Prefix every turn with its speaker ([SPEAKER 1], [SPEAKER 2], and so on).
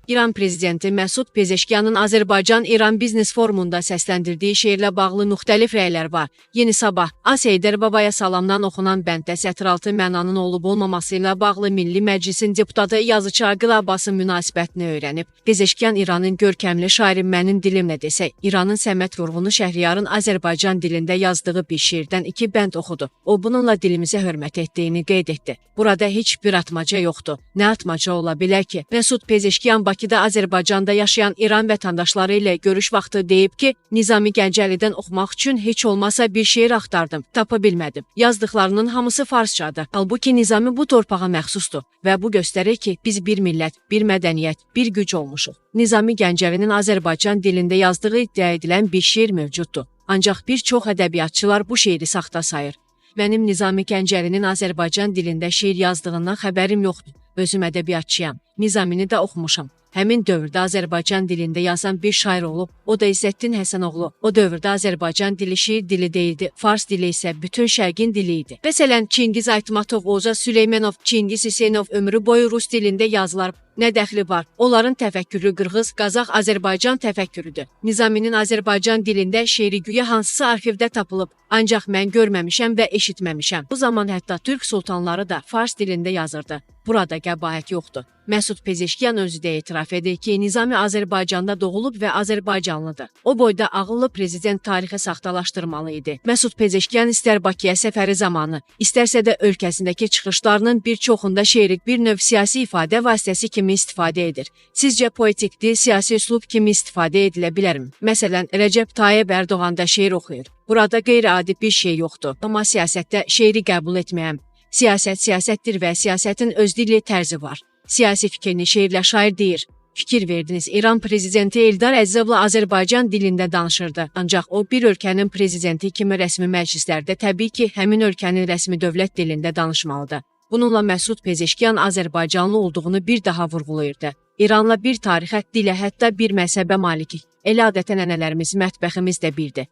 [SPEAKER 1] İran prezidenti Məsud Pezeşkiyanın Azərbaycan-İran biznes forumunda səsləndirdiyi şeirlə bağlı müxtəlif rəylər var. Yeni Sabah, Asiya Heydər Babaya salamdan oxunan bənddə sətiraltı mənanın olub-olmaması ilə bağlı Milli Məclisin deputatı yazıçı Aqil Abbasın münasibətini öyrənib. Pezeşkiyan İranın görkəmli şairi mənim dilimlə desək, İranın Səməd Vurğunu Şəhriyarın Azərbaycan dilində yazdığı bir şeirdən 2 bənd oxudu. O bununla dilimizə hörmət etdiyini qeyd etdi. Burada heç bir atmaca yoxdur. Nə atmaca ola bilər ki? Məsud Pezeşkiyan Bakıda Azərbaycanda yaşayan İran vətəndaşları ilə görüş vaxtı deyib ki, Nizami Gəncəlidən oxumaq üçün heç olmasa bir şeir axtardım, tapa bilmədim. Yazdıqlarının hamısı farsçadır. Halbuki Nizami bu torpağa məxsusdur və bu göstərir ki, biz bir millət, bir mədəniyyət, bir güc olmuşuq. Nizami Gəncəlinin Azərbaycan dilində yazdığı iddia edilən bir şeir mövcuddur. Ancaq bir çox ədəbiyyatçılar bu şeiri saxta sayır. Mənim Nizami Gəncəlinin Azərbaycan dilində şeir yazdığından xəbərim yoxdur. Özüm ədəbiyyatçıyam. Nizamini də oxumuşam. Həmin dövrdə Azərbaycan dilində yazan bir şair olub, o da İzzəddin Həsənoğlu. O dövrdə Azərbaycan dili şiir dili deyildi, fars dili isə bütün şərqin dili idi. Məsələn, Çingiz Aytmatov, Oğuz Süleymanov, Çingiz Hüseynov ömrü boyu rus dilində yazılar. Nə dəxli var? Onların təfəkkürü qırğız, qazaq, Azərbaycan təfəkkürüdür. Nizaminin Azərbaycan dilində şeiri güya hansısa arxivdə tapılıb, ancaq mən görməmişəm və eşitməmişəm. Bu zaman hətta türk sultanları da fars dilində yazırdı. Burada qəbahət yoxdur. Məsud Pezeşkiyan özü də etiraf edir ki, Nizami Azərbaycanda doğulub və Azərbaycanlıdır. O boyda ağıllı prezident tarixi saxtalaşdırmalı idi. Məsud Pezeşkiyan istər Bakıya səfəri zamanı, istərsə də ölkəsindəki çıxışlarının bir çoxunda şeiri bir növ siyasi ifadə vasitəsi kimi istifadə edir. Sizcə poetik dil siyasi üslub kimi istifadə edilə bilərmi? Məsələn, Rəcəb Tayyib Ərdoğan da şeir oxuyur. Burada qeyri-adi bir şey yoxdur, amma siyasətdə şeiri qəbul etməyəm. Siyasət siyasətdir və siyasətin öz dili tərzi var. Siyasi fikrini şeirlə şair deyir. Fikir verdiniz, İran prezidenti Eldar Əzizovla Azərbaycan dilində danışırdı. Ancaq o bir ölkənin prezidenti kimi rəsmi məclislərdə təbii ki, həmin ölkənin rəsmi dövlət dilində danışmalıdır. Bununla Məsud Pezeşkiyan Azərbaycanlı olduğunu bir daha vurğulayırdı. İranla bir tarixə, dilə, hətta bir məzhəbə malikik. Elə adət-ənənələrimiz, mətbəximiz də birdir.